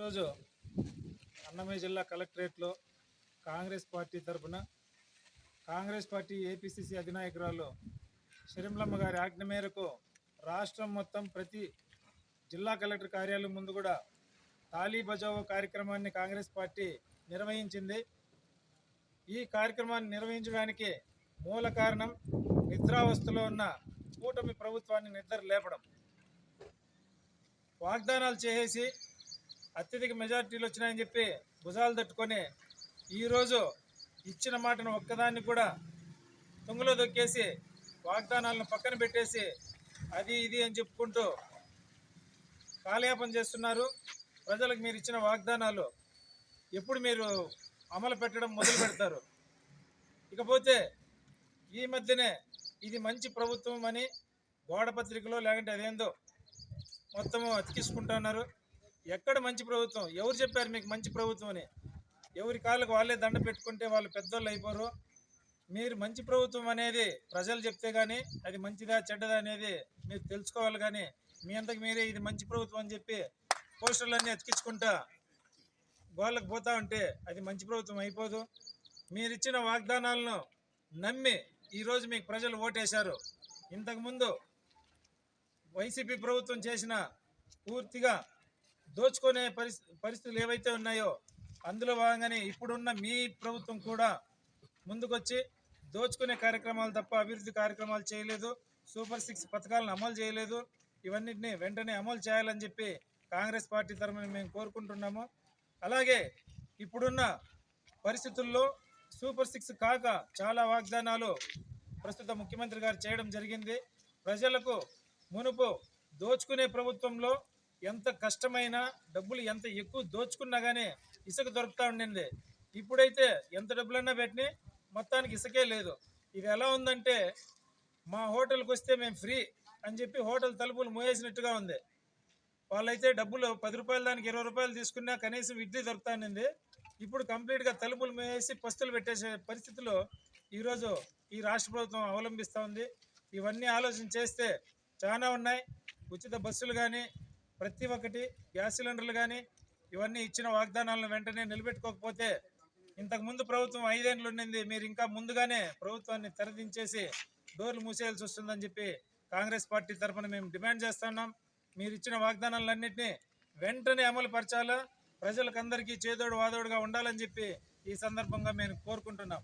ఈరోజు అన్నమయ్య జిల్లా కలెక్టరేట్లో కాంగ్రెస్ పార్టీ తరఫున కాంగ్రెస్ పార్టీ ఏపీసీసీ అధినాయకురాలు షర్మిలమ్మ గారి ఆజ్ఞ మేరకు రాష్ట్రం మొత్తం ప్రతి జిల్లా కలెక్టర్ కార్యాలయం ముందు కూడా తాళీ బచావో కార్యక్రమాన్ని కాంగ్రెస్ పార్టీ నిర్వహించింది. ఈ కార్యక్రమాన్ని నిర్వహించడానికి మూల కారణం నిద్రావస్థలో ఉన్న కూటమి ప్రభుత్వాన్ని నిద్ర లేపడం, వాగ్దానాలు చేసేసి అత్యధిక మెజార్టీలు వచ్చినాయని చెప్పి భుజాలు తట్టుకొని ఈరోజు ఇచ్చిన మాటను ఒక్కదాన్ని కూడా తుంగలో దొక్కేసి వాగ్దానాలను పక్కన పెట్టేసి అది ఇది అని చెప్పుకుంటూ కాలయాపన చేస్తున్నారు. ప్రజలకు మీరు ఇచ్చిన వాగ్దానాలు ఎప్పుడు మీరు అమలు పెట్టడం మొదలు పెడతారు? ఇకపోతే ఈ మధ్యనే ఇది మంచి ప్రభుత్వం అని గోడపత్రికలో లేకుంటే అదేందో మొత్తము అతికిసుకుంటున్నారు. ఎక్కడ మంచి ప్రభుత్వం? ఎవరు చెప్పారు మీకు మంచి ప్రభుత్వం అని? ఎవరి కాళ్ళకు వాళ్ళే దండ పెట్టుకుంటే వాళ్ళు పెద్దోళ్ళు అయిపోరు. మీరు మంచి ప్రభుత్వం అనేది ప్రజలు చెప్తే కానీ అది మంచిదా చెడ్డదా అనేది మీరు తెలుసుకోవాలి. కానీ మీ అంతకు మీరే ఇది మంచి ప్రభుత్వం అని చెప్పి పోస్టర్లన్నీ అతికించుకుంటా గోళ్ళకు పోతా ఉంటే అది మంచి ప్రభుత్వం అయిపోదు. మీరు ఇచ్చిన వాగ్దానాలను నమ్మి ఈరోజు మీకు ప్రజలు ఓటేశారు. ఇంతకుముందు వైసీపీ ప్రభుత్వం చేసిన పూర్తిగా దోచుకునే పరిస్థితులు ఏవైతే ఉన్నాయో అందులో భాగంగానే ఇప్పుడున్న మీ ప్రభుత్వం కూడా ముందుకొచ్చి దోచుకునే కార్యక్రమాలు తప్ప అభివృద్ధి కార్యక్రమాలు చేయలేదు. సూపర్ 6 పథకాలను అమలు చేయలేదు. ఇవన్నిటిని వెంటనే అమలు చేయాలని చెప్పి కాంగ్రెస్ పార్టీ తరఫున మేము కోరుకుంటున్నాము. అలాగే ఇప్పుడున్న పరిస్థితుల్లో సూపర్ 6 కాక చాలా వాగ్దానాలు ప్రస్తుత ముఖ్యమంత్రి గారు చేయడం జరిగింది. ప్రజలకు మునుపు దోచుకునే ప్రభుత్వంలో ఎంత కష్టమైనా డబ్బులు ఎంత ఎక్కువ దోచుకున్నా కానీ ఇసుక దొరుకుతూ ఉండింది. ఇప్పుడైతే ఎంత డబ్బులన్నా పెట్టినా మొత్తానికి ఇసుకే లేదు. ఇది ఎలా ఉందంటే మా హోటల్కి వస్తే మేము ఫ్రీ అని చెప్పి హోటల్ తలుపులు మూయేసినట్టుగా ఉంది. వాళ్ళైతే డబ్బులు 10 రూపాయల దానికి 20 రూపాయలు తీసుకున్నా కనీసం ఇడ్లీ దొరుకుతా ఉండింది. ఇప్పుడు కంప్లీట్గా తలుపులు మూసేసి పస్తులు పెట్టేసే పరిస్థితులు ఈరోజు ఈ రాష్ట్ర ప్రభుత్వం అవలంబిస్తూ ఉంది. ఇవన్నీ ఆలోచన చేస్తే చాలా ఉన్నాయి. ఉచిత బస్సులు కానీ ప్రతి ఒక్కటి గ్యాస్ సిలిండర్లు కానీ ఇవన్నీ ఇచ్చిన వాగ్దానాలను వెంటనే నిలబెట్టుకోకపోతే ఇంతకుముందు ప్రభుత్వం 5 ఏళ్ళు ఉండింది. మీరు ఇంకా ముందుగానే ప్రభుత్వాన్ని తెరదించేసి డోర్లు మూసేయాల్సి వస్తుందని చెప్పి కాంగ్రెస్ పార్టీ తరఫున మేము డిమాండ్ చేస్తున్నాం. మీరు ఇచ్చిన వాగ్దానాలన్నింటినీ వెంటనే అమలు పరచాలా, ప్రజలకందరికీ చేదోడు వాదోడుగా ఉండాలని చెప్పి ఈ సందర్భంగా మేము కోరుకుంటున్నాం.